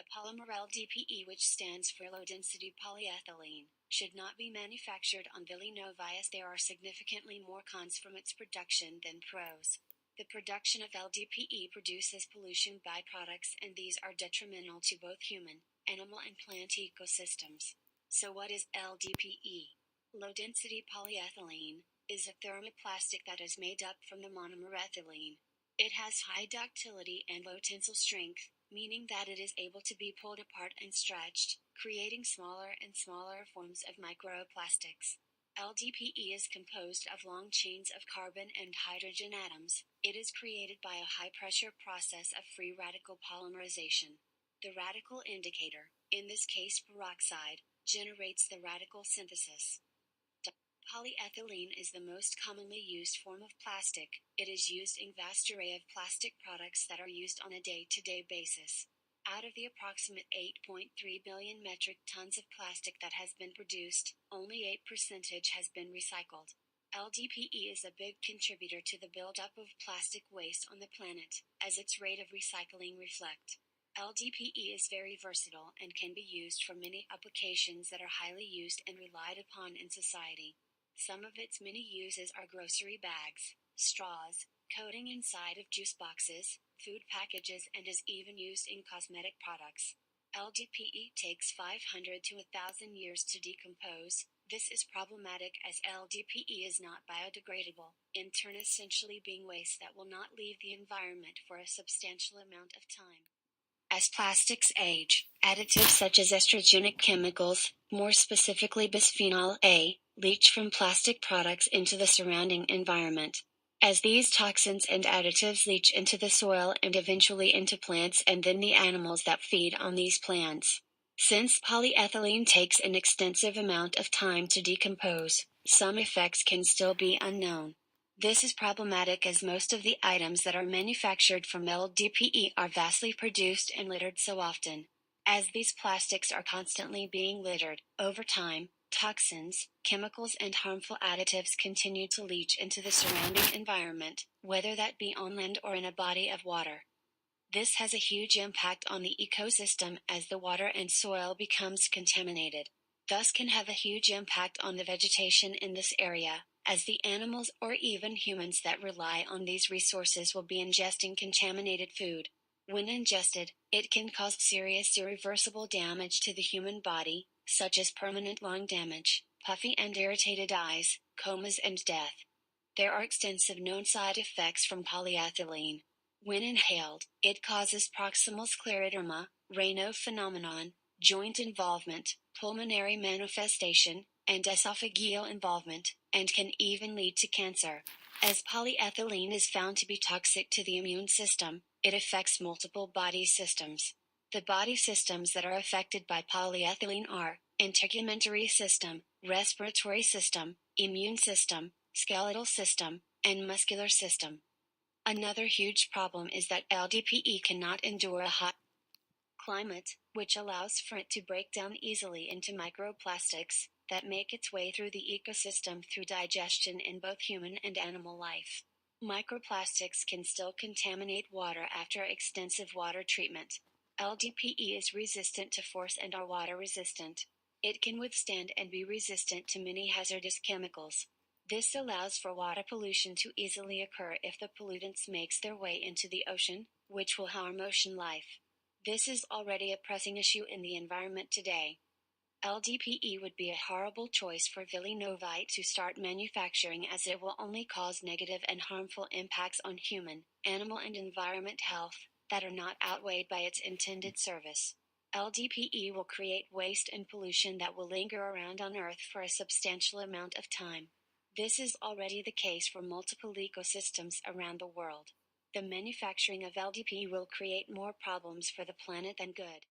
The polymer LDPE, which stands for low-density polyethylene, should not be manufactured on Villi Novi as there are significantly more cons from its production than pros. The production of LDPE produces pollution byproducts, and these are detrimental to both human, animal and plant ecosystems. So what is LDPE? Low-density polyethylene is a thermoplastic that is made up from the monomer ethylene. It has high ductility and low tensile strength, meaning that it is able to be pulled apart and stretched, creating smaller and smaller forms of microplastics. LDPE is composed of long chains of carbon and hydrogen atoms. It is created by a high-pressure process of free radical polymerization. The radical indicator, in this case peroxide, generates the radical synthesis. Polyethylene is the most commonly used form of plastic. It is used in a vast array of plastic products that are used on a day-to-day basis. Out of the approximate 8.3 billion metric tons of plastic that has been produced, only 8% has been recycled. LDPE is a big contributor to the buildup of plastic waste on the planet, as its rate of recycling reflects. LDPE is very versatile and can be used for many applications that are highly used and relied upon in society. Some of its many uses are grocery bags, straws, coating inside of juice boxes, food packages, and is even used in cosmetic products. LDPE takes 500 to 1,000 years to decompose. This is problematic as LDPE is not biodegradable, in turn essentially being waste that will not leave the environment for a substantial amount of time. As plastics age, additives such as estrogenic chemicals, more specifically bisphenol A, leach from plastic products into the surrounding environment. As these toxins and additives leach into the soil and eventually into plants and then the animals that feed on these plants. Since polyethylene takes an extensive amount of time to decompose, some effects can still be unknown. This is problematic as most of the items that are manufactured from LDPE are vastly produced and littered so often. As these plastics are constantly being littered, over time, toxins, chemicals, and harmful additives continue to leach into the surrounding environment, whether that be on land or in a body of water. This has a huge impact on the ecosystem as the water and soil becomes contaminated. Thus can have a huge impact on the vegetation in this area, as the animals or even humans that rely on these resources will be ingesting contaminated food. When ingested, it can cause serious irreversible damage to the human body, such as permanent lung damage, puffy and irritated eyes, comas, and death. There are extensive known side effects from polyethylene. When inhaled, it causes proximal scleroderma, Raynaud phenomenon, joint involvement, pulmonary manifestation, and esophageal involvement, and can even lead to cancer. As polyethylene is found to be toxic to the immune system, it affects multiple body systems. The body systems that are affected by polyethylene are integumentary system, respiratory system, immune system, skeletal system, and muscular system. Another huge problem is that LDPE cannot endure a hot climate, which allows for it to break down easily into microplastics that make its way through the ecosystem through digestion in both human and animal life. Microplastics can still contaminate water after extensive water treatment. LDPE is resistant to force and are water resistant. It can withstand and be resistant to many hazardous chemicals. This allows for water pollution to easily occur if the pollutants makes their way into the ocean, which will harm ocean life. This is already a pressing issue in the environment today. LDPE would be a horrible choice for Villi Novi to start manufacturing as it will only cause negative and harmful impacts on human, animal, and environment health that are not outweighed by its intended service. LDPE will create waste and pollution that will linger around on Earth for a substantial amount of time. This is already the case for multiple ecosystems around the world. The manufacturing of LDPE will create more problems for the planet than good.